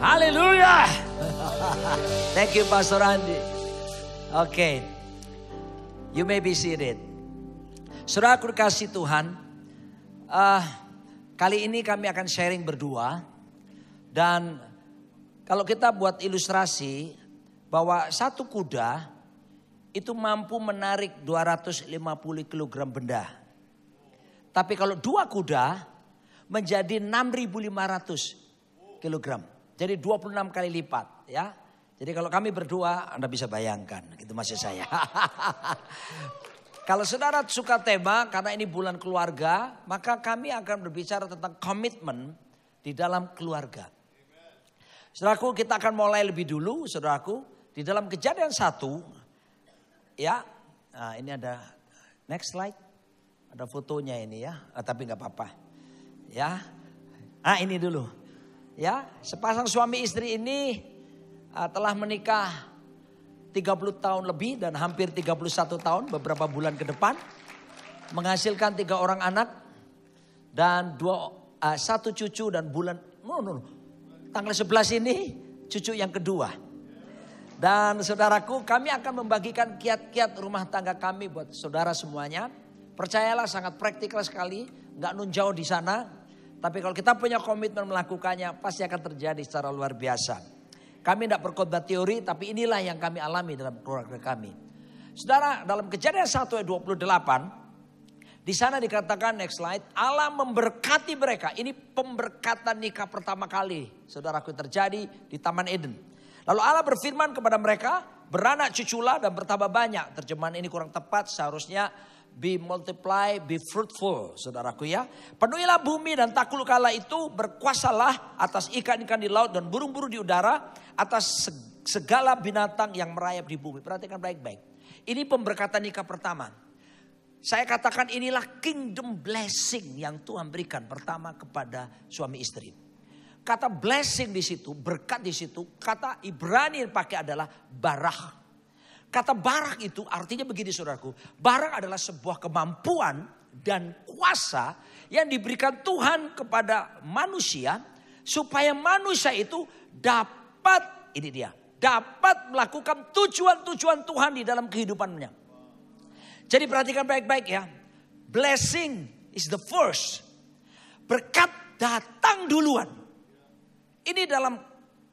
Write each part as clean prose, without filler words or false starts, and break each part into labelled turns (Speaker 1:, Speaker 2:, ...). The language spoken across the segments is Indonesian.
Speaker 1: Haleluya. Thank you Pastor Andi. Oke. You may be seated. Saudara aku dikasih Tuhan. Kali ini kami akan sharing berdua. Dan kalau kita buat ilustrasi bahwa satu kuda itu mampu menarik 250 kg benda. Tapi kalau dua kuda menjadi 6.500 kg. Jadi 26 kali lipat ya. Jadi kalau kami berdua Anda bisa bayangkan. Gitu maksud saya. Kalau saudara suka tema karena ini bulan keluarga. Maka kami akan berbicara tentang komitmen di dalam keluarga. Saudaraku kita akan mulai lebih dulu saudaraku. Di dalam Kejadian 1. Ya. Nah ini ada next slide. Ada fotonya ini ya. Tapi gak apa-apa. Ya. Nah ini dulu. Ya, sepasang suami istri ini telah menikah 30 tahun lebih dan hampir 31 tahun beberapa bulan ke depan. Menghasilkan 3 orang anak dan 1 cucu dan tanggal 11 ini cucu yang kedua. Dan saudaraku kami akan membagikan kiat-kiat rumah tangga kami buat saudara semuanya. Percayalah sangat praktikal sekali, gak nun jauh di sana. Tapi kalau kita punya komitmen melakukannya pasti akan terjadi secara luar biasa. Kami tidak berkhotbah teori tapi inilah yang kami alami dalam keluarga kami. Saudara dalam Kejadian 1 ayat 28. Di sana dikatakan next slide. Allah memberkati mereka. Ini pemberkatan nikah pertama kali saudaraku terjadi di Taman Eden. Lalu Allah berfirman kepada mereka. Beranak cuculah dan bertambah banyak. Terjemahan ini kurang tepat seharusnya. Be multiply, be fruitful, saudaraku ya. Penuhilah bumi dan taklukkanlah itu, berkuasalah atas ikan-ikan di laut dan burung-burung di udara, atas segala binatang yang merayap di bumi. Perhatikan baik-baik. Ini pemberkatan nikah pertama. Saya katakan inilah kingdom blessing yang Tuhan berikan pertama kepada suami istri. Kata blessing di situ, berkat di situ, kata Ibrani yang pakai adalah barah. Kata barak itu artinya begini saudaraku. Barak adalah sebuah kemampuan dan kuasa yang diberikan Tuhan kepada manusia. Supaya manusia itu dapat, ini dia. Dapat melakukan tujuan-tujuan Tuhan di dalam kehidupannya. Jadi perhatikan baik-baik ya. Blessing is the first. Berkat datang duluan. Ini dalam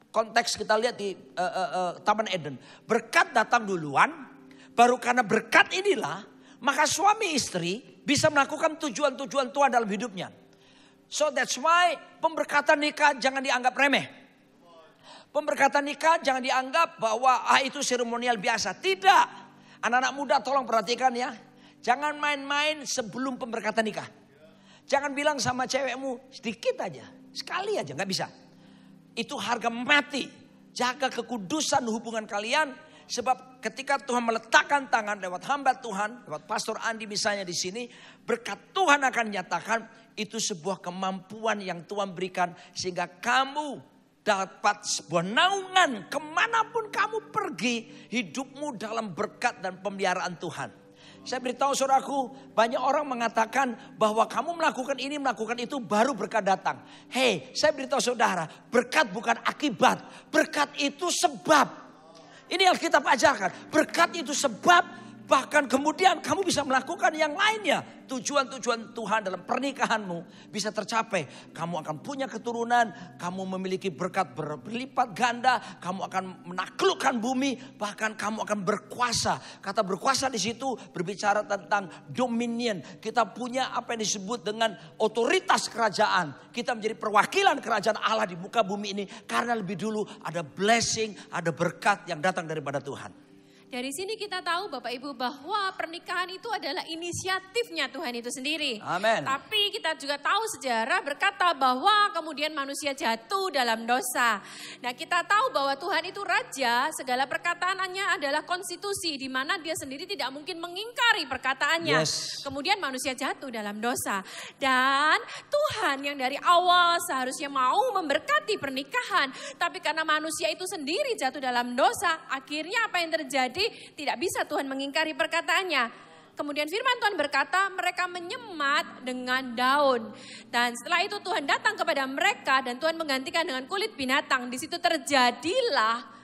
Speaker 1: konteks kita lihat di Taman Eden. Berkat datang duluan. Baru karena berkat inilah. Maka suami istri bisa melakukan tujuan-tujuan Tuhan dalam hidupnya. So that's why pemberkatan nikah jangan dianggap remeh. Pemberkatan nikah jangan dianggap bahwa itu seremonial biasa. Tidak. Anak-anak muda tolong perhatikan ya. Jangan main-main sebelum pemberkatan nikah. Jangan bilang sama cewekmu sedikit aja. Sekali aja gak bisa. Itu harga mati. Jaga kekudusan hubungan kalian. Sebab ketika Tuhan meletakkan tangan lewat hamba Tuhan. Lewat Pastor Andi misalnya di sini. Berkat Tuhan akan nyatakan. Itu sebuah kemampuan yang Tuhan berikan. Sehingga kamu dapat sebuah naungan. Kemanapun kamu pergi. Hidupmu dalam berkat dan pemeliharaan Tuhan. Saya beritahu saudaraku, banyak orang mengatakan bahwa kamu melakukan ini, melakukan itu baru berkat datang. Hei, saya beritahu saudara, berkat bukan akibat, berkat itu sebab. Ini yang kita ajarkan, berkat itu sebab, bahkan kemudian kamu bisa melakukan yang lainnya. Tujuan-tujuan Tuhan dalam pernikahanmu bisa tercapai. Kamu akan punya keturunan, kamu memiliki berkat berlipat ganda, kamu akan menaklukkan bumi, bahkan kamu akan berkuasa. Kata berkuasa di situ berbicara tentang dominion. Kita punya apa yang disebut dengan otoritas kerajaan. Kita menjadi perwakilan kerajaan Allah di muka bumi ini karena lebih dulu ada blessing, ada berkat yang datang daripada Tuhan.
Speaker 2: Dari sini kita tahu Bapak Ibu bahwa pernikahan itu adalah inisiatifnya Tuhan itu sendiri.
Speaker 1: Amin.
Speaker 2: Tapi kita juga tahu sejarah berkata bahwa kemudian manusia jatuh dalam dosa. Nah kita tahu bahwa Tuhan itu raja, segala perkataannya adalah konstitusi di mana dia sendiri tidak mungkin mengingkari perkataannya.
Speaker 1: Yes.
Speaker 2: Kemudian manusia jatuh dalam dosa. Dan Tuhan yang dari awal seharusnya mau memberkati pernikahan. Tapi karena manusia itu sendiri jatuh dalam dosa, akhirnya apa yang terjadi? Tidak bisa Tuhan mengingkari perkataannya. kemudian firman Tuhan berkata mereka menyemat dengan daun. Dan setelah itu Tuhan datang kepada mereka dan Tuhan menggantikan dengan kulit binatang. Di situ terjadilah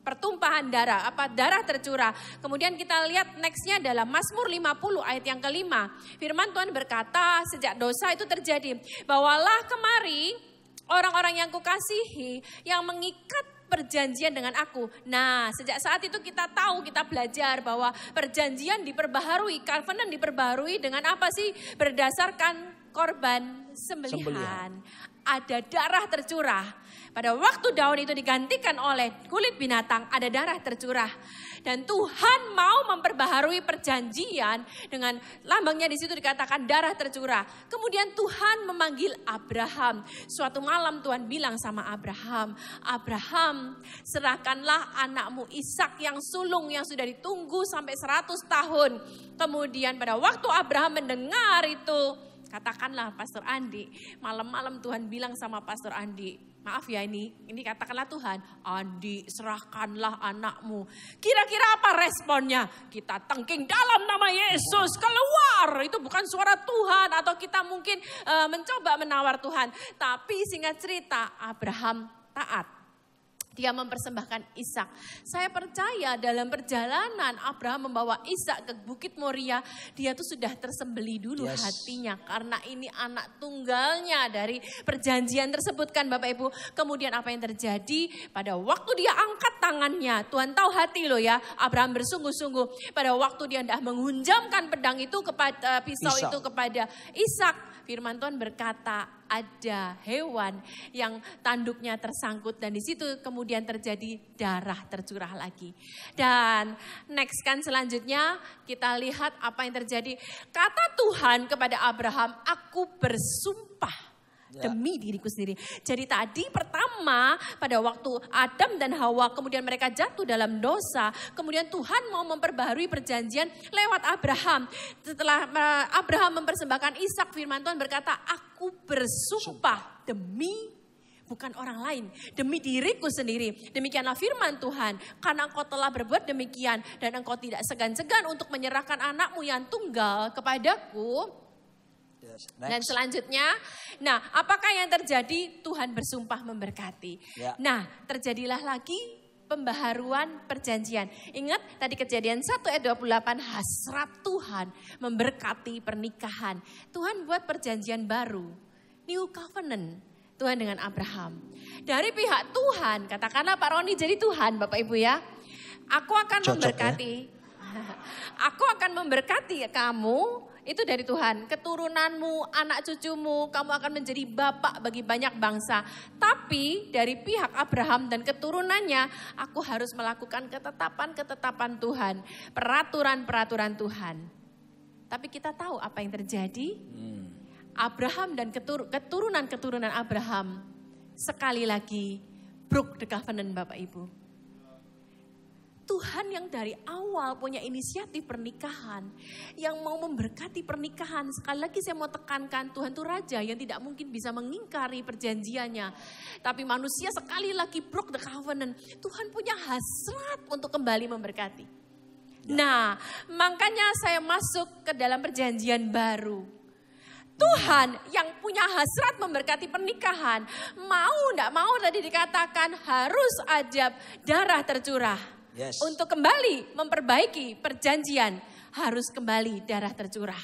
Speaker 2: pertumpahan darah, darah tercurah. Kemudian kita lihat nextnya adalah Mazmur 50 ayat yang kelima. Firman Tuhan berkata sejak dosa itu terjadi, bawalah kemari orang-orang yang kukasihi yang mengikat perjanjian dengan aku. Nah, sejak saat itu kita tahu, kita belajar bahwa perjanjian diperbaharui, covenant diperbaharui dengan apa sih? Berdasarkan korban sembelihan. Ada darah tercurah. Pada waktu daun itu digantikan oleh kulit binatang, ada darah tercurah. Dan Tuhan mau memperbaharui perjanjian dengan lambangnya di situ dikatakan darah tercurah. Kemudian Tuhan memanggil Abraham. Suatu malam Tuhan bilang sama Abraham, Abraham, serahkanlah anakmu Ishak yang sulung yang sudah ditunggu sampai 100 tahun. Kemudian pada waktu Abraham mendengar itu, katakanlah Pastor Andi, malam-malam Tuhan bilang sama Pastor Andi, maaf ya ini katakanlah Tuhan, Andi serahkanlah anakmu. Kira-kira apa responnya? Kita tengking dalam nama Yesus, keluar. Itu bukan suara Tuhan atau kita mungkin mencoba menawar Tuhan. Tapi singkat cerita Abraham taat. Dia mempersembahkan Ishak. Saya percaya dalam perjalanan Abraham membawa Ishak ke Bukit Moria, dia tuh sudah tersembeli dulu hatinya. Karena ini anak tunggalnya dari perjanjian tersebut kan Bapak Ibu. Kemudian apa yang terjadi? Pada waktu dia angkat tangannya, Tuhan tahu hati loh ya. Abraham bersungguh-sungguh. Pada waktu dia hendak menghunjamkan pedang itu kepada pisau itu kepada Ishak, firman Tuhan berkata, ada hewan yang tanduknya tersangkut dan di situ kemudian terjadi darah tercurah lagi. Dan next kan selanjutnya kita lihat apa yang terjadi. Kata Tuhan kepada Abraham, aku bersumpah demi diriku sendiri. Jadi tadi pertama pada waktu Adam dan Hawa kemudian mereka jatuh dalam dosa. Kemudian Tuhan mau memperbaharui perjanjian lewat Abraham. Setelah Abraham mempersembahkan Ishak, firman Tuhan berkata, aku bersumpah demi bukan orang lain, demi diriku sendiri. Demikianlah firman Tuhan, karena engkau telah berbuat demikian dan engkau tidak segan-segan untuk menyerahkan anakmu yang tunggal kepadaku. Dan selanjutnya, nah apakah yang terjadi? Tuhan bersumpah memberkati. Nah terjadilah lagi pembaharuan perjanjian. Ingat tadi Kejadian 1 ayat 28, hasrat Tuhan memberkati pernikahan. Tuhan buat perjanjian baru, new covenant Tuhan dengan Abraham. Dari pihak Tuhan, katakanlah Pak Roni jadi Tuhan Bapak Ibu ya. Aku akan memberkati, aku akan memberkati kamu. Itu dari Tuhan, keturunanmu, anak cucumu, kamu akan menjadi bapak bagi banyak bangsa. Tapi dari pihak Abraham dan keturunannya, aku harus melakukan ketetapan-ketetapan Tuhan, peraturan-peraturan Tuhan. Tapi kita tahu apa yang terjadi? Abraham dan keturunan-keturunan Abraham sekali lagi broke the covenant Bapak Ibu. Tuhan yang dari awal punya inisiatif pernikahan, yang mau memberkati pernikahan. Sekali lagi saya mau tekankan, Tuhan itu raja yang tidak mungkin bisa mengingkari perjanjiannya. Tapi manusia sekali lagi broke the covenant. Tuhan punya hasrat untuk kembali memberkati. Nah, makanya saya masuk ke dalam perjanjian baru. Tuhan yang punya hasrat memberkati pernikahan, mau tidak mau tadi dikatakan harus ada darah tercurah. Untuk kembali memperbaiki perjanjian harus kembali darah tercurah.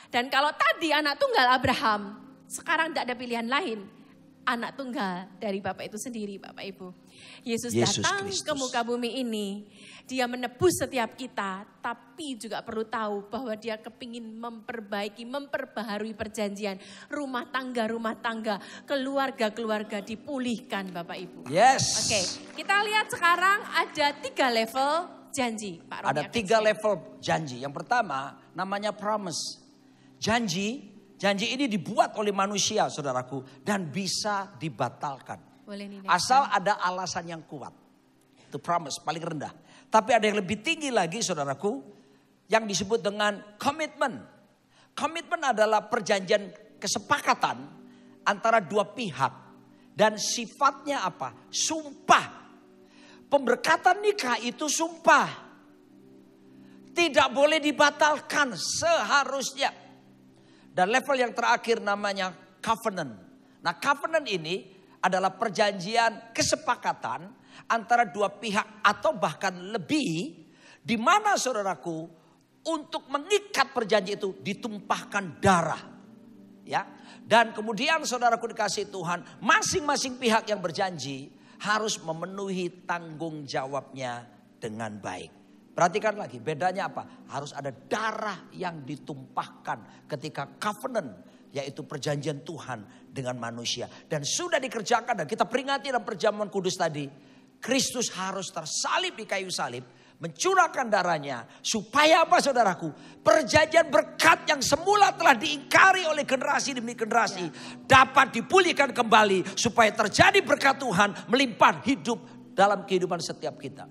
Speaker 2: Dan kalau tadi anak tunggal Abraham, sekarang tidak ada pilihan lain. Anak tunggal dari Bapak itu sendiri Bapak Ibu. Yesus datang Kristus ke muka bumi ini. Dia menebus setiap kita. Tapi juga perlu tahu bahwa dia kepingin memperbaiki, memperbaharui perjanjian. Rumah tangga, keluarga-keluarga dipulihkan Bapak Ibu. Oke, kita lihat sekarang ada 3 level janji. Pak Roni,
Speaker 1: ada 3 level janji. Yang pertama namanya promise. Janji ini dibuat oleh manusia saudaraku dan bisa dibatalkan. Asal ada alasan yang kuat. Itu promise paling rendah. Tapi ada yang lebih tinggi lagi saudaraku, yang disebut dengan komitmen. Komitmen adalah perjanjian kesepakatan antara dua pihak. Dan sifatnya apa? Sumpah. Pemberkatan nikah itu sumpah. Tidak boleh dibatalkan seharusnya. Dan level yang terakhir namanya covenant. Nah, covenant ini adalah perjanjian kesepakatan antara dua pihak atau bahkan lebih, di mana saudaraku untuk mengikat perjanjian itu ditumpahkan darah. Ya. Dan kemudian saudaraku dikasih Tuhan, masing-masing pihak yang berjanji harus memenuhi tanggung jawabnya dengan baik. Perhatikan lagi, bedanya apa? Harus ada darah yang ditumpahkan ketika covenant, yaitu perjanjian Tuhan dengan manusia. Dan sudah dikerjakan dan kita peringati dalam perjamuan kudus tadi. Kristus harus tersalib di kayu salib, mencurahkan darahnya. Supaya apa saudaraku? Perjanjian berkat yang semula telah diingkari oleh generasi demi generasi dapat dipulihkan kembali. Supaya terjadi berkat Tuhan melimpah hidup dalam kehidupan setiap kita.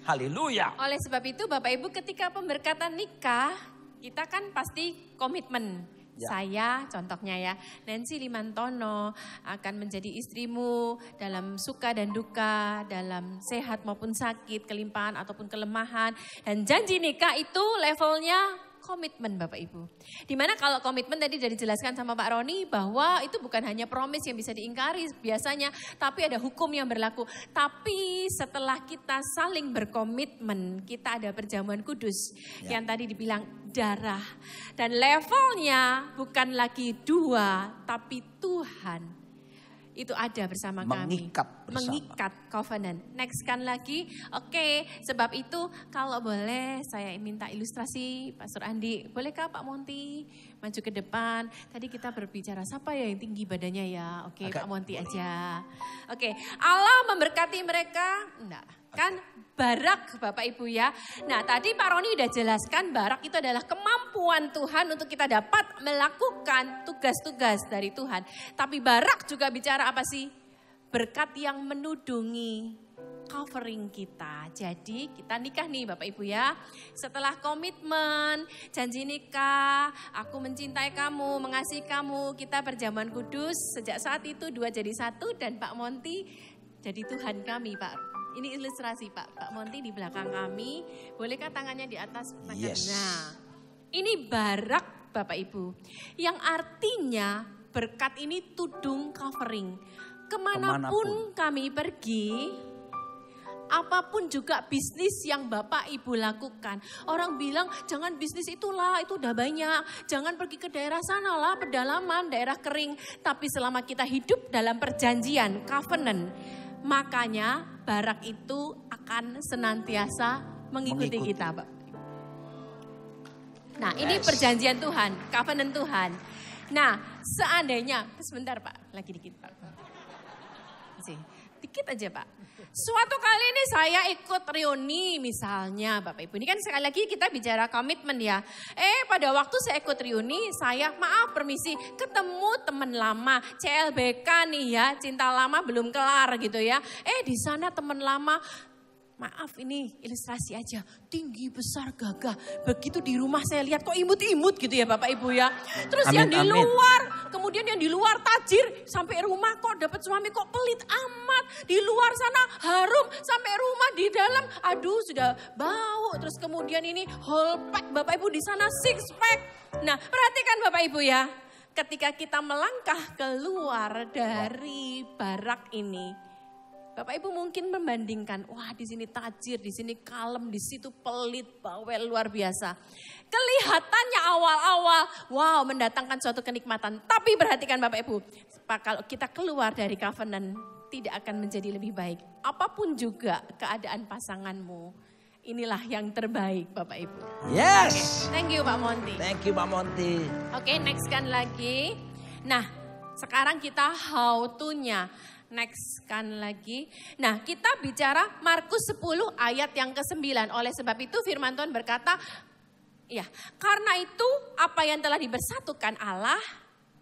Speaker 1: Haleluya.
Speaker 2: Oleh sebab itu Bapak Ibu, ketika pemberkatan nikah, kita kan pasti komitmen.
Speaker 1: Ya.
Speaker 2: Saya contohnya ya, Nancy Limantono akan menjadi istrimu dalam suka dan duka, dalam sehat maupun sakit, kelimpahan ataupun kelemahan. Dan janji nikah itu levelnya komitmen Bapak Ibu. Dimana kalau komitmen tadi sudah dijelaskan sama Pak Roni bahwa itu bukan hanya promise yang bisa diingkari biasanya, tapi ada hukum yang berlaku. Tapi setelah kita saling berkomitmen, kita ada perjamuan kudus yang tadi dibilang darah. Dan levelnya bukan lagi dua, tapi Tuhan itu ada bersama kami. Mengikat covenant. Next kan lagi. Oke, sebab itu kalau boleh saya minta ilustrasi Pastor Andi. Bolehkah Pak Monty maju ke depan? Tadi kita berbicara siapa ya yang tinggi badannya ya? Oke, Pak Monty aja. Oke, Allah memberkati mereka. Enggak. Kan barak Bapak Ibu ya. Nah tadi Pak Roni udah jelaskan barak itu adalah kemampuan Tuhan untuk kita dapat melakukan tugas-tugas dari Tuhan. Tapi barak juga bicara apa sih? Berkat yang menudungi covering kita. Jadi kita nikah nih Bapak Ibu ya. Setelah komitmen, janji nikah, aku mencintai kamu, mengasihi kamu. Kita perjamuan kudus, sejak saat itu 2 jadi 1 dan Pak Monty jadi Tuhan kami Pak. Ini ilustrasi Pak Monty di belakang kami. Bolehkah tangannya di atas?
Speaker 1: Yes.
Speaker 2: Nah, ini barak Bapak Ibu. Yang artinya berkat ini tudung covering. Kemanapun kami pergi, apapun juga bisnis yang Bapak Ibu lakukan. Orang bilang jangan bisnis itulah, itu udah banyak. Jangan pergi ke daerah sana lah, pedalaman, daerah kering. Tapi selama kita hidup dalam perjanjian, covenant, makanya barak itu akan senantiasa mengikuti kita, Pak. Nah, ini perjanjian Tuhan, covenant Tuhan. Nah, seandainya, sebentar Pak, lagi dikit Pak. Dikit aja Pak. Suatu kali ini saya ikut reuni misalnya Bapak Ibu. Ini kan sekali lagi kita bicara komitmen ya. Pada waktu saya ikut reuni, saya maaf permisi ketemu teman lama. CLBK nih ya, cinta lama belum kelar gitu ya. Di sana teman lama. Maaf ini ilustrasi aja, tinggi besar gagah. Begitu di rumah saya lihat kok imut-imut gitu ya Bapak Ibu ya. Terus yang di luar, kemudian yang di luar tajir. Sampai rumah kok dapat suami kok pelit amat. Di luar sana harum, sampai rumah di dalam aduh sudah bau. Terus kemudian ini whole pack Bapak Ibu di sana six pack. Nah perhatikan Bapak Ibu ya. Ketika kita melangkah keluar dari barak ini. Bapak Ibu mungkin membandingkan, wah di sini tajir, di sini kalem, di situ pelit, bawel luar biasa. Kelihatannya awal-awal, wow mendatangkan suatu kenikmatan. Tapi perhatikan Bapak Ibu, kalau kita keluar dari covenant, tidak akan menjadi lebih baik. Apapun juga keadaan pasanganmu, inilah yang terbaik Bapak Ibu.
Speaker 1: Yes.
Speaker 2: Okay. Thank you Pak Monty.
Speaker 1: Thank you Pak Monty.
Speaker 2: Oke, next kan lagi. Nah, sekarang kita how to-nya. Next kan lagi. Nah kita bicara Markus 10 ayat yang ke-9. Oleh sebab itu firman Tuhan berkata, ya karena itu apa yang telah dibersatukan Allah,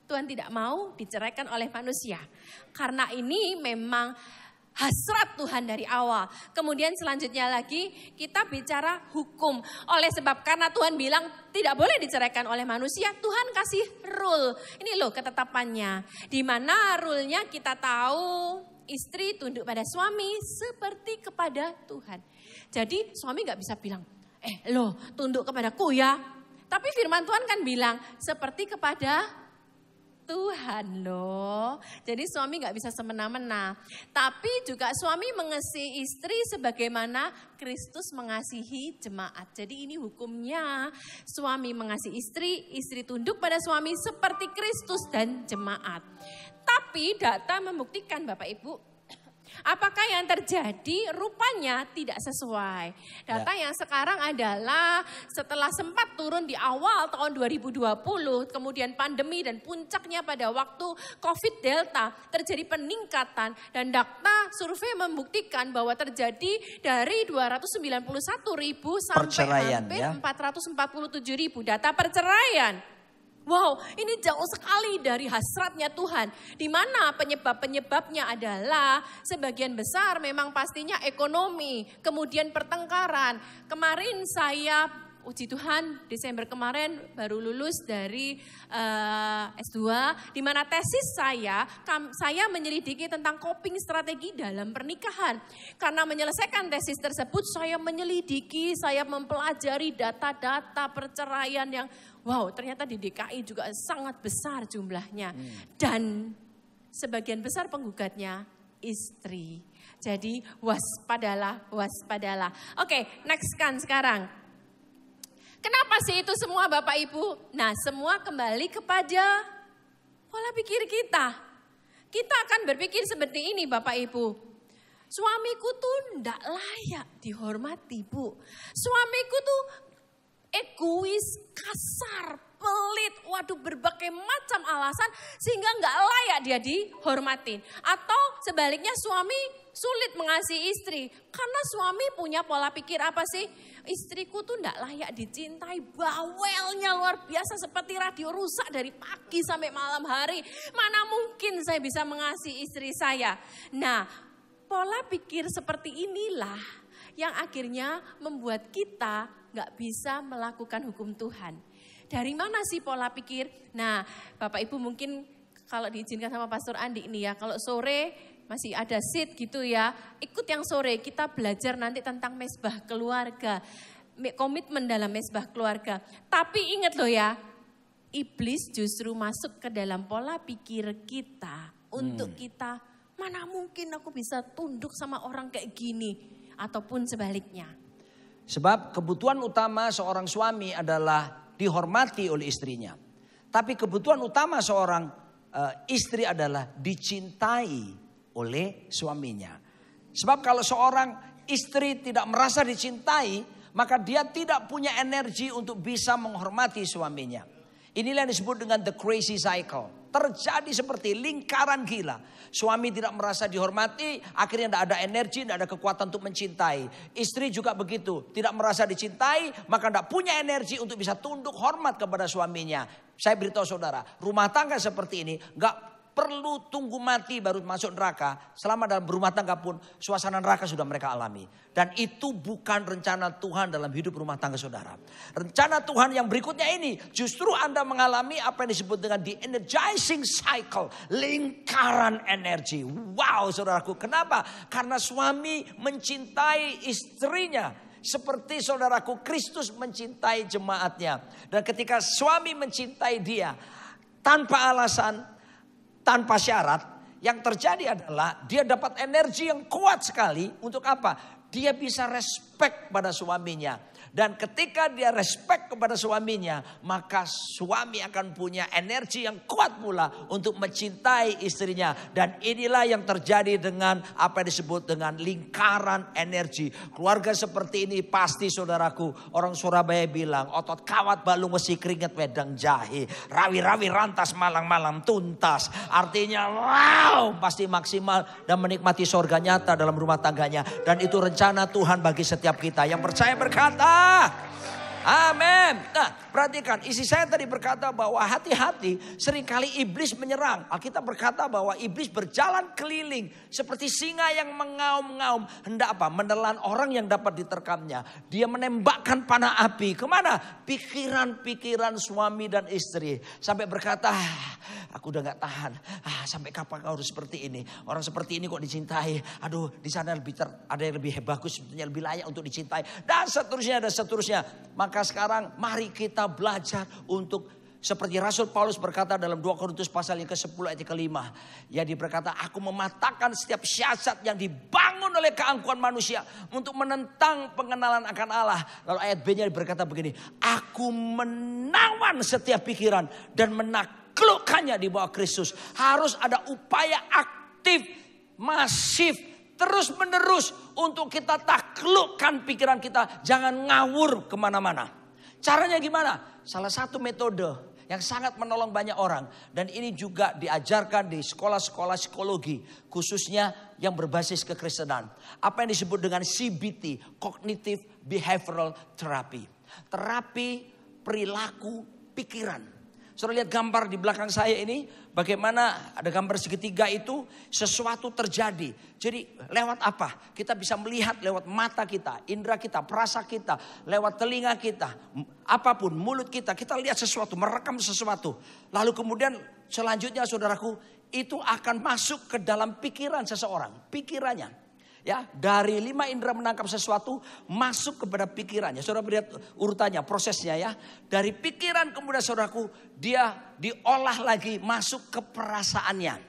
Speaker 2: Tuhan tidak mau diceraikan oleh manusia. Karena ini memang hasrat Tuhan dari awal. Kemudian selanjutnya lagi kita bicara hukum. Oleh sebab karena Tuhan bilang tidak boleh diceraikan oleh manusia, Tuhan kasih rule. Ini loh ketetapannya. Di mana rule-nya kita tahu istri tunduk pada suami seperti kepada Tuhan. Jadi suami gak bisa bilang, Loh, tunduk kepadaku ya. Tapi firman Tuhan kan bilang, seperti kepada Tuhan loh. Jadi suami gak bisa semena-mena. Tapi juga suami mengasihi istri sebagaimana Kristus mengasihi jemaat. Jadi ini hukumnya. Suami mengasihi istri, istri tunduk pada suami seperti Kristus dan jemaat. Tapi data membuktikan Bapak Ibu, apakah yang terjadi rupanya tidak sesuai. Data yang sekarang adalah setelah sempat turun di awal tahun 2020, kemudian pandemi dan puncaknya pada waktu COVID Delta, terjadi peningkatan. Dan data survei membuktikan bahwa terjadi dari 291.000 sampai hampir 447.000 data perceraian. Wow, ini jauh sekali dari hasratnya Tuhan. Di mana penyebabnya adalah sebagian besar memang pastinya ekonomi, kemudian pertengkaran. Kemarin saya, puji Tuhan, Desember kemarin baru lulus dari S2, di mana tesis saya menyelidiki tentang coping strategi dalam pernikahan. Karena menyelesaikan tesis tersebut, saya menyelidiki, saya mempelajari data-data perceraian yang wow, ternyata di DKI juga sangat besar jumlahnya. Dan sebagian besar penggugatnya istri. Jadi waspadalah. Oke, next kan sekarang. Kenapa sih itu semua Bapak Ibu? Nah, semua kembali kepada pola pikir kita. Kita akan berpikir seperti ini Bapak Ibu. Suamiku tuh enggak layak dihormati, Bu. Suamiku tuh egois, kasar, pelit, waduh berbagai macam alasan sehingga nggak layak dia dihormatin. Atau sebaliknya suami sulit mengasihi istri karena suami punya pola pikir apa sih? Istriku tuh nggak layak dicintai, bawelnya luar biasa seperti radio rusak dari pagi sampai malam hari. Mana mungkin saya bisa mengasihi istri saya? Nah, pola pikir seperti inilah yang akhirnya membuat kita gak bisa melakukan hukum Tuhan. Dari mana sih pola pikir? Nah, Bapak Ibu mungkin kalau diizinkan sama Pastor Andi ini ya, kalau sore masih ada seat gitu ya, ikut yang sore kita belajar nanti tentang mesbah keluarga, komitmen dalam mesbah keluarga. Tapi ingat loh ya, iblis justru masuk ke dalam pola pikir kita untuk kita, mana mungkin aku bisa tunduk sama orang kayak gini, ataupun sebaliknya.
Speaker 1: Sebab kebutuhan utama seorang suami adalah dihormati oleh istrinya. Tapi kebutuhan utama seorang istri adalah dicintai oleh suaminya. Sebab kalau seorang istri tidak merasa dicintai, maka dia tidak punya energi untuk bisa menghormati suaminya. Inilah yang disebut dengan the crazy cycle. Terjadi seperti lingkaran gila. Suami tidak merasa dihormati, akhirnya tidak ada energi, tidak ada kekuatan untuk mencintai. Istri juga begitu, tidak merasa dicintai, maka tidak punya energi untuk bisa tunduk hormat kepada suaminya. Saya beritahu saudara, rumah tangga seperti ini gak perlu tunggu mati baru masuk neraka. Selama dalam berumah tangga pun suasana neraka sudah mereka alami. Dan itu bukan rencana Tuhan dalam hidup rumah tangga saudara. Rencana Tuhan yang berikutnya ini, justru Anda mengalami apa yang disebut dengan the energizing cycle. Lingkaran energi. Wow saudaraku, kenapa? Karena suami mencintai istrinya. Seperti saudaraku, Kristus mencintai jemaatnya. Dan ketika suami mencintai dia tanpa alasan, tanpa syarat, yang terjadi adalah dia dapat energi yang kuat sekali. Untuk apa? Dia bisa respect pada suaminya. Dan ketika dia respect kepada suaminya, maka suami akan punya energi yang kuat pula untuk mencintai istrinya. Dan inilah yang terjadi dengan apa yang disebut dengan lingkaran energi. Keluarga seperti ini pasti saudaraku, orang Surabaya bilang, otot kawat balung besi keringat wedang jahe, rawi-rawi rantas malang-malang tuntas. Artinya wow, pasti maksimal dan menikmati surga nyata dalam rumah tangganya. Dan itu rencana Tuhan bagi setiap kita. Yang percaya berkata amin. Nah, perhatikan, isi saya tadi berkata bahwa hati-hati, seringkali iblis menyerang. Alkitab berkata bahwa iblis berjalan keliling seperti singa yang mengaum-ngaum, hendak apa? Menelan orang yang dapat diterkamnya. Dia menembakkan panah api kemana? Pikiran-pikiran suami dan istri. Sampai berkata, aku udah gak tahan. Sampai kapan kau harus seperti ini? Orang seperti ini kok dicintai? Aduh, di sana ada yang lebih bagus, sebetulnya lebih layak untuk dicintai. Dan seterusnya. Maka sekarang mari kita belajar untuk seperti Rasul Paulus berkata dalam 2 Korintus pasal yang ke-10 ayat ke-5. Ya, dia berkata, aku mematahkan setiap siasat yang dibangun oleh keangkuhan manusia untuk menentang pengenalan akan Allah. Lalu ayat B-nya berkata begini, aku menawan setiap pikiran dan menaklukkannya di bawah Kristus. Harus ada upaya aktif, masif, terus menerus untuk kita taklukkan pikiran kita. Jangan ngawur kemana-mana. Caranya gimana? Salah satu metode yang sangat menolong banyak orang. Dan ini juga diajarkan di sekolah-sekolah psikologi. Khususnya yang berbasis kekristenan. Apa yang disebut dengan CBT. Cognitive Behavioral Therapy. Terapi perilaku pikiran. Saudara lihat gambar di belakang saya ini. Bagaimana ada gambar segitiga itu. Sesuatu terjadi. Jadi lewat apa? Kita bisa melihat lewat mata kita. Indera kita, perasa kita. Lewat telinga kita. Apapun, mulut kita. Kita lihat sesuatu, merekam sesuatu. Lalu kemudian selanjutnya saudaraku. Itu akan masuk ke dalam pikiran seseorang. Pikirannya. Ya, dari 5 indera menangkap sesuatu masuk kepada pikirannya. Saudara lihat urutannya, prosesnya ya. Dari pikiran kemudian saudaraku dia diolah lagi masuk ke perasaannya.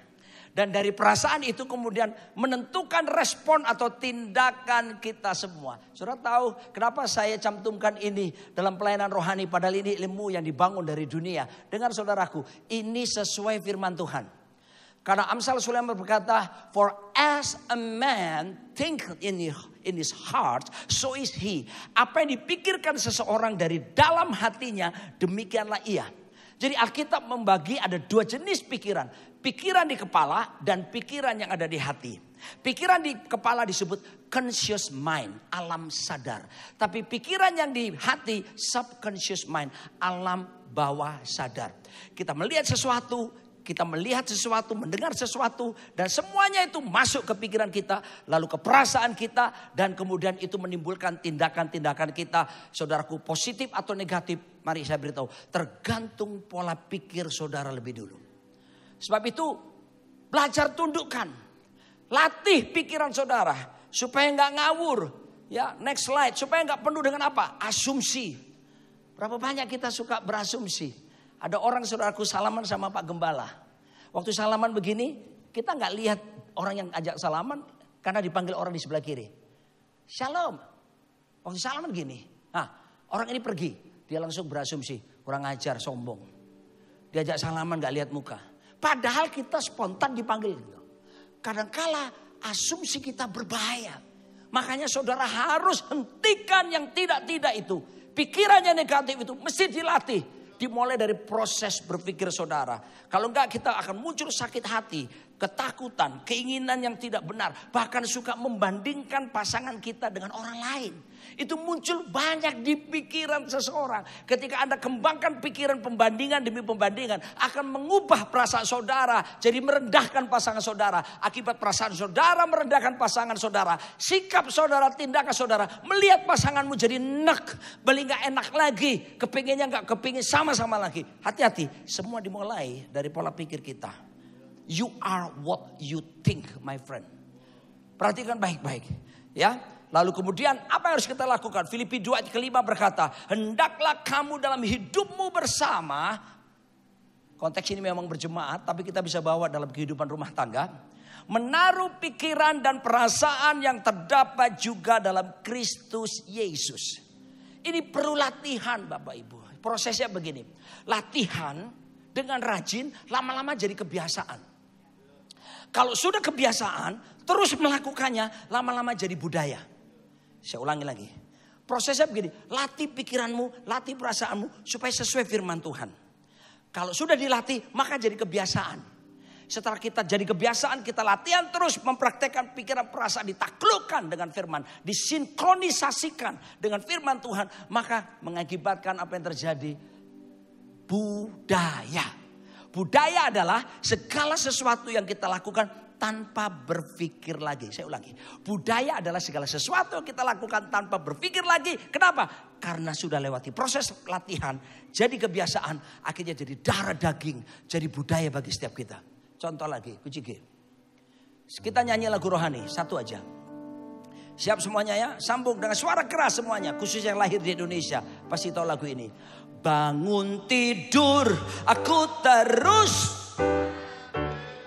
Speaker 1: Dan dari perasaan itu kemudian menentukan respon atau tindakan kita semua. Saudara tahu kenapa saya cantumkan ini dalam pelayanan rohani, padahal ini ilmu yang dibangun dari dunia. Dengar saudaraku, ini sesuai firman Tuhan. Karena Amsal Sulaiman berkata, for as a man think in his heart, so is he. Apa yang dipikirkan seseorang dari dalam hatinya, demikianlah ia. Jadi Alkitab membagi ada 2 jenis pikiran. Pikiran di kepala dan pikiran yang ada di hati. Pikiran di kepala disebut conscious mind, alam sadar. Tapi pikiran yang di hati, subconscious mind, alam bawah sadar. Kita melihat sesuatu, kita melihat sesuatu, mendengar sesuatu, dan semuanya itu masuk ke pikiran kita, lalu ke perasaan kita, dan kemudian itu menimbulkan tindakan-tindakan kita. Saudaraku, positif atau negatif, mari saya beritahu, tergantung pola pikir saudara lebih dulu. Sebab itu, belajar tundukkan, latih pikiran saudara, supaya nggak ngawur. Ya, next slide, supaya nggak penuh dengan apa? Asumsi. Berapa banyak kita suka berasumsi? Ada orang saudaraku salaman sama Pak Gembala. Waktu salaman begini, kita nggak lihat orang yang ajak salaman karena dipanggil orang di sebelah kiri. Shalom. Waktu salaman gini. Nah, orang ini pergi, dia langsung berasumsi, kurang ajar, sombong. Diajak salaman nggak lihat muka. Padahal kita spontan dipanggil. Kadangkala asumsi kita berbahaya. Makanya saudara harus hentikan yang tidak-tidak itu. Pikirannya negatif itu mesti dilatih. Dimulai dari proses berpikir saudara. Kalau enggak kita akan muncul sakit hati, ketakutan, keinginan yang tidak benar. Bahkan suka membandingkan pasangan kita dengan orang lain. Itu muncul banyak di pikiran seseorang. Ketika Anda kembangkan pikiran pembandingan demi pembandingan, akan mengubah perasaan saudara jadi merendahkan pasangan saudara. Akibat perasaan saudara merendahkan pasangan saudara, sikap saudara, tindakan saudara, melihat pasanganmu jadi nek, beli gak enak lagi, kepinginnya gak kepingin sama-sama lagi. Hati-hati, semua dimulai dari pola pikir kita. You are what you think, my friend. Perhatikan baik-baik, ya. Lalu kemudian apa yang harus kita lakukan? Filipi 2 ayat ke-5 berkata, hendaklah kamu dalam hidupmu bersama. Konteks ini memang berjemaat, tapi kita bisa bawa dalam kehidupan rumah tangga. Menaruh pikiran dan perasaan yang terdapat juga dalam Kristus Yesus. Ini perlu latihan Bapak Ibu. Prosesnya begini. Latihan dengan rajin, lama-lama jadi kebiasaan. Kalau sudah kebiasaan, terus melakukannya, lama-lama jadi budaya. Saya ulangi lagi. Prosesnya begini. Latih pikiranmu, latih perasaanmu supaya sesuai firman Tuhan. Kalau sudah dilatih, maka jadi kebiasaan. Setelah kita jadi kebiasaan, kita latihan terus mempraktekkan pikiran perasaan, ditaklukkan dengan firman, disinkronisasikan dengan firman Tuhan, maka mengakibatkan apa yang terjadi? Budaya. Budaya adalah segala sesuatu yang kita lakukan tanpa berpikir lagi. Saya ulangi. Budaya adalah segala sesuatu yang kita lakukan tanpa berpikir lagi. Kenapa? Karena sudah lewati proses latihan. Jadi kebiasaan. Akhirnya jadi darah daging. Jadi budaya bagi setiap kita. Contoh lagi. Kucing. Kita nyanyi lagu rohani. Satu aja. Siap semuanya ya. Sambung dengan suara keras semuanya. Khusus yang lahir di Indonesia. Pasti tahu lagu ini. Bangun tidur. Aku terus.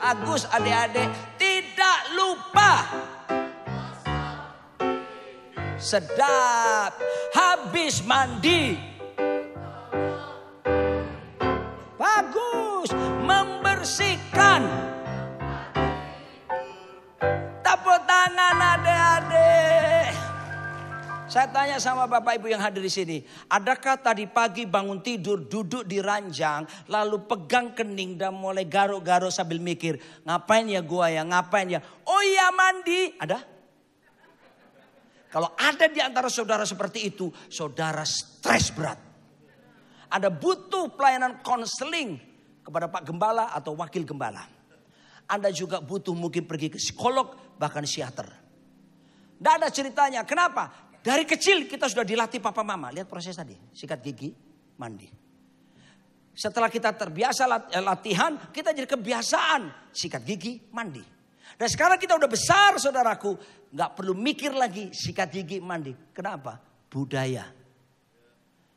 Speaker 1: Agus adik-adik tidak lupa. Sedap habis mandi. Bagus membersihkan. Tepuk tangan adik-adik. Saya tanya sama Bapak Ibu yang hadir di sini. Adakah tadi pagi bangun tidur duduk di ranjang. Lalu pegang kening dan mulai garuk-garuk sambil mikir. Ngapain ya gua ya, ngapain ya. Oh iya mandi. Ada? Kalau ada di antara saudara seperti itu. Saudara stres berat. Ada butuh pelayanan konseling kepada Pak Gembala atau Wakil Gembala. Anda juga butuh mungkin pergi ke psikolog bahkan psikiater. Tidak ada ceritanya. Kenapa? Dari kecil kita sudah dilatih papa mama. Lihat proses tadi. Sikat gigi, mandi. Setelah kita terbiasa latihan, kita jadi kebiasaan. Sikat gigi, mandi. Dan sekarang kita udah besar saudaraku. Gak perlu mikir lagi sikat gigi, mandi. Kenapa? Budaya.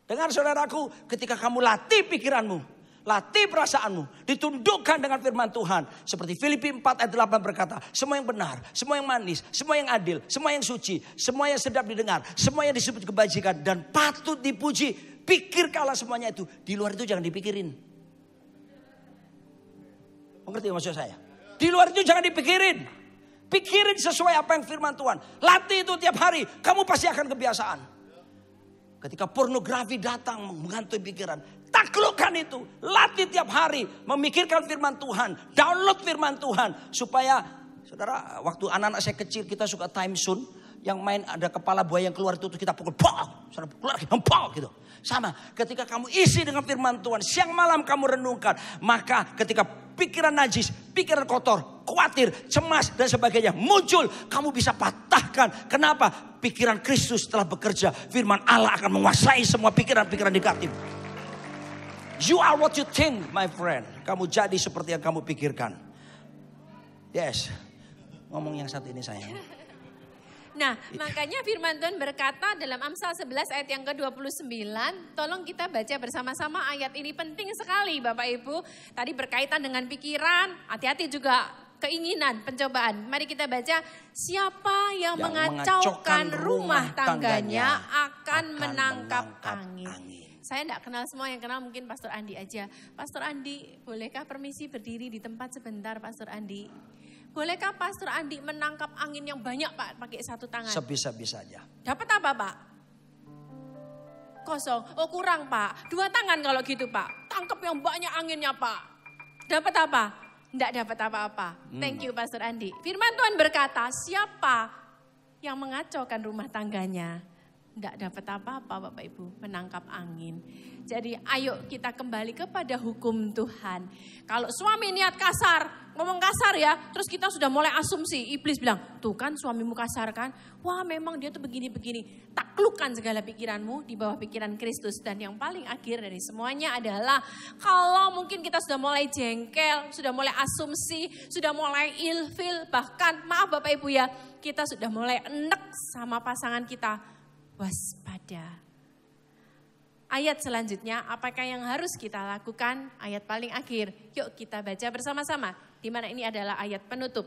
Speaker 1: Dengar saudaraku, ketika kamu latih pikiranmu. Latih perasaanmu. Ditundukkan dengan firman Tuhan. Seperti Filipi 4 ayat 8 berkata. Semua yang benar. Semua yang manis. Semua yang adil. Semua yang suci. Semua yang sedap didengar. Semua yang disebut kebajikan. Dan patut dipuji. Pikirkanlah semuanya itu. Di luar itu jangan dipikirin. Mengerti maksud saya? Di luar itu jangan dipikirin. Pikirin sesuai apa yang firman Tuhan. Latih itu tiap hari. Kamu pasti akan kebiasaan. Ketika pornografi datang menghantui pikiran. Taklukkan itu. Latih tiap hari. Memikirkan firman Tuhan. Download firman Tuhan. Supaya saudara waktu anak-anak saya kecil kita suka time zone. Yang main ada kepala buaya yang keluar itu kita pukul. Pow! Keluar lagi. Pow! Gitu. Sama ketika kamu isi dengan firman Tuhan. Siang malam kamu renungkan. Maka ketika pikiran najis. Pikiran kotor. Khawatir. Cemas dan sebagainya. Muncul. Kamu bisa patahkan. Kenapa? Pikiran Kristus telah bekerja. Firman Allah akan menguasai semua pikiran-pikiran negatif. You are what you think, my friend. Kamu jadi seperti yang kamu pikirkan. Yes. Ngomong yang satu ini sayang.
Speaker 2: Nah, makanya firman Tuhan berkata dalam Amsal 11 ayat yang ke-29. Tolong kita baca bersama-sama ayat ini penting sekali Bapak Ibu. Tadi berkaitan dengan pikiran, hati-hati juga keinginan, pencobaan. Mari kita baca. Siapa yang mengacaukan rumah tangganya akan menangkap angin. Saya tidak kenal semua, yang kenal mungkin Pastor Andi aja. Pastor Andi, bolehkah permisi berdiri di tempat sebentar Pastor Andi? Bolehkah Pastor Andi menangkap angin yang banyak Pak pakai satu tangan?
Speaker 1: Sebisa-bisanya.
Speaker 2: Dapat apa Pak? Kosong. Oh kurang Pak. 2 tangan kalau gitu Pak. Tangkap yang banyak anginnya Pak. Dapat apa? Tidak dapat apa-apa. Thank you Pastor Andi. Firman Tuhan berkata, siapa yang mengacaukan rumah tangganya? Tidak dapat apa-apa Bapak Ibu, menangkap angin. Jadi ayo kita kembali kepada hukum Tuhan. Kalau suami niat kasar, ngomong kasar ya, terus kita sudah mulai asumsi. Iblis bilang, tuh kan suamimu kasar kan? Wah memang dia tuh begini-begini. Taklukkan segala pikiranmu di bawah pikiran Kristus. Dan yang paling akhir dari semuanya adalah, kalau mungkin kita sudah mulai jengkel, sudah mulai asumsi, sudah mulai ilfil, bahkan maaf Bapak Ibu ya, kita sudah mulai enek sama pasangan kita. Waspada. Ayat selanjutnya, apakah yang harus kita lakukan? Ayat paling akhir. Yuk kita baca bersama-sama. Di mana ini adalah ayat penutup.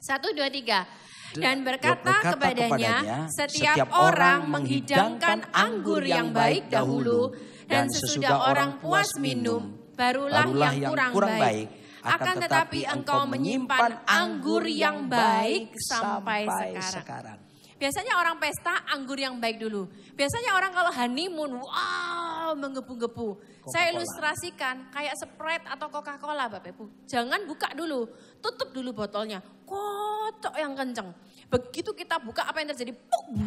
Speaker 2: 1, 2, 3. Dan berkata kepadanya, setiap orang menghidangkan anggur yang baik dahulu, dan sesudah orang puas minum, barulah yang kurang baik. Akan tetapi engkau menyimpan anggur yang baik sampai sekarang. Biasanya orang pesta anggur yang baik dulu. Biasanya orang kalau honeymoon, wow menggebu-gebu. Saya ilustrasikan kayak Sprite atau Coca-Cola Bapak Ibu. Jangan buka dulu, tutup dulu botolnya. Kocok yang kenceng. Begitu kita buka apa yang terjadi? Puk,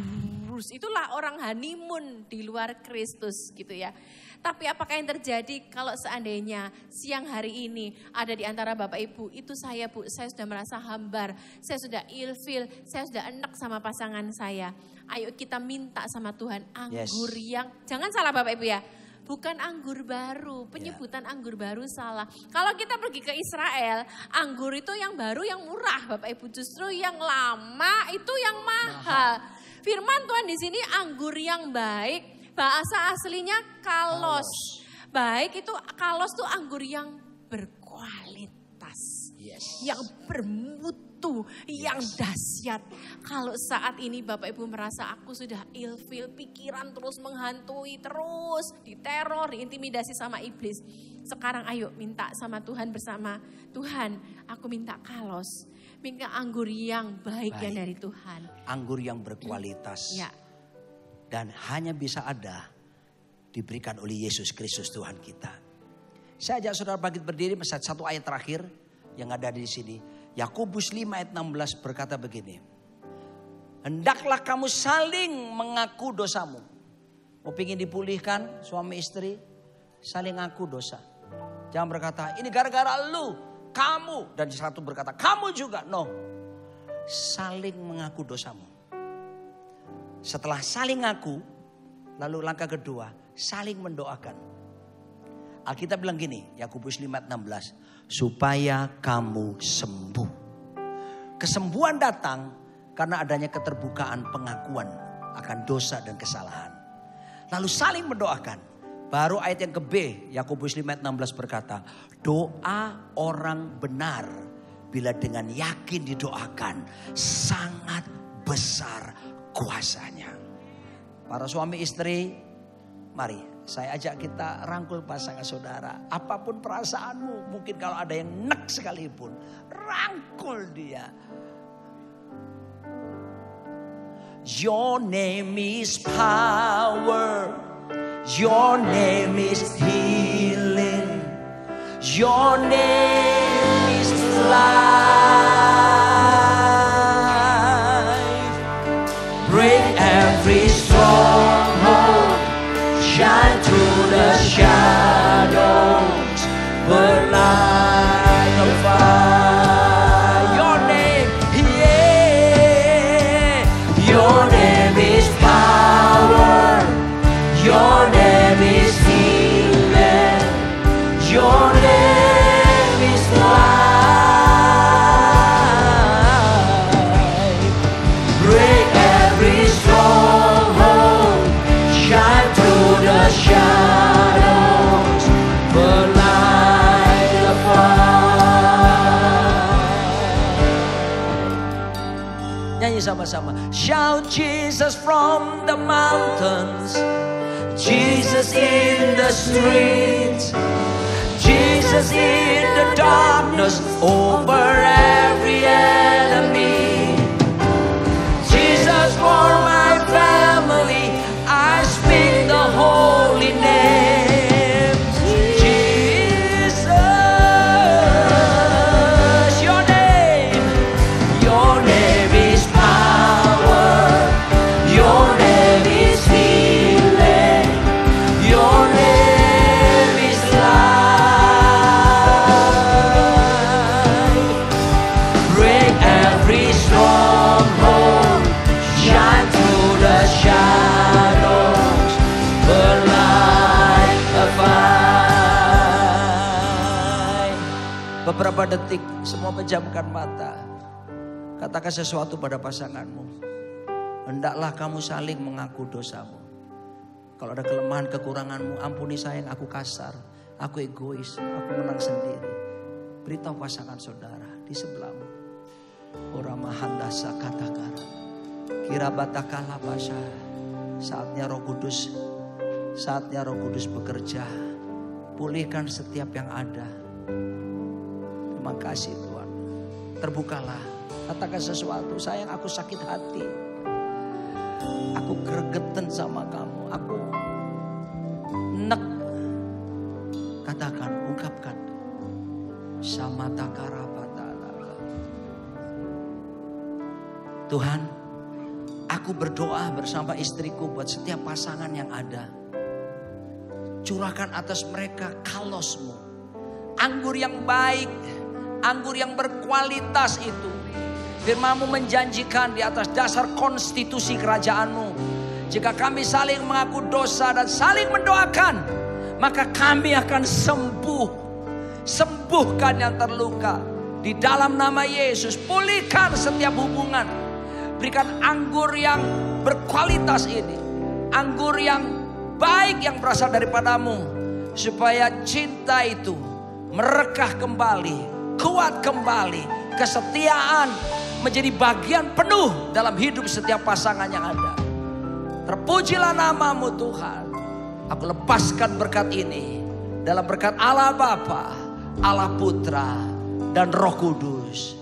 Speaker 2: cruise. Itulah orang honeymoon di luar Kristus gitu ya. Tapi apakah yang terjadi kalau seandainya siang hari ini ada di antara Bapak Ibu, itu saya Bu, saya sudah merasa hambar, saya sudah ilfil, saya sudah enek sama pasangan saya. Ayo kita minta sama Tuhan anggur yang, jangan salah Bapak Ibu ya, bukan anggur baru, penyebutan anggur baru salah. Kalau kita pergi ke Israel, anggur itu yang baru yang murah Bapak Ibu, justru yang lama itu yang mahal. Firman Tuhan di sini anggur yang baik. Bahasa aslinya kalos. Baik itu kalos itu anggur yang berkualitas. Yang bermutu, yang dahsyat. Kalau saat ini Bapak Ibu merasa aku sudah ilfil, pikiran terus menghantui, terus diteror, diintimidasi sama iblis. Sekarang ayo minta sama Tuhan bersama. Tuhan, aku minta kalos. Minta anggur yang baik yang dari Tuhan.
Speaker 1: Anggur yang berkualitas.
Speaker 2: Ya.
Speaker 1: Dan hanya bisa ada diberikan oleh Yesus Kristus Tuhan kita. Saya ajak saudara bangkit berdiri, satu ayat terakhir yang ada di sini. Yakobus 5 ayat 16 berkata begini. Hendaklah kamu saling mengaku dosamu. Mau pingin dipulihkan suami istri, saling ngaku dosa. Jangan berkata ini gara-gara lu, kamu. Dan satu berkata kamu juga. No, saling mengaku dosamu. Setelah saling ngaku, lalu langkah kedua, saling mendoakan. Alkitab bilang gini, Yakobus 5:16, supaya kamu sembuh. Kesembuhan datang karena adanya keterbukaan pengakuan akan dosa dan kesalahan. Lalu saling mendoakan. Baru ayat yang ke B, Yakobus 5:16 berkata, doa orang benar bila dengan yakin didoakan sangat besar kuasanya. Para suami istri, mari saya ajak kita rangkul pasangan saudara. Apapun perasaanmu, mungkin kalau ada yang nek sekalipun, rangkul dia. Your name is power, your name is healing, your name is life. Break every stronghold, shine through the shadows, burn like a fire. Your name, yeah, your name is power, your name is healing, your name is life. Break every stronghold, shine through the shadows, burn like a fire. Nyanyi sama-sama. Shout Jesus from the mountains, Jesus in the streets, Jesus in the darkness over every enemy. Jesus for my family, I speak the holy name. Jesus, your name is power, your name is healing, your name is life. Break every stronghold, shine through the shadows, burn like a fire. Beberapa detik, semua pejamkan mata. Katakan sesuatu pada pasanganmu. Hendaklah kamu saling mengaku dosamu. Kalau ada kelemahan kekuranganmu, ampuni sayang, aku kasar, aku egois, aku menang sendiri. Beritahu pasangan saudara di sebelahmu. Oramahandasa katakara. Kirabatakala basha. Saatnya Roh Kudus bekerja. Pulihkan setiap yang ada. Terima kasih Tuhan. Terbukalah. Katakan sesuatu. Sayang, aku sakit hati. Aku gregetan sama kamu. Aku nek. Katakan, ungkapkan. Sama takarabatala. Tuhan, Aku berdoa bersama istriku buat setiap pasangan yang ada. Curahkan atas mereka kalosmu. Anggur yang baik, anggur yang berkualitas itu. Firman-Mu menjanjikan di atas dasar konstitusi kerajaan-Mu. Jika kami saling mengaku dosa dan saling mendoakan, maka kami akan sembuh. Sembuhkan yang terluka. Di dalam nama Yesus, pulihkan setiap hubungan. Berikan anggur yang berkualitas ini. Anggur yang baik yang berasal daripadamu. Supaya cinta itu merekah kembali, kuat kembali. Kesetiaan menjadi bagian penuh dalam hidup setiap pasangan yang ada. Terpujilah nama-Mu Tuhan. Aku lepaskan berkat ini dalam berkat Allah Bapa, Allah Putra, dan Roh Kudus.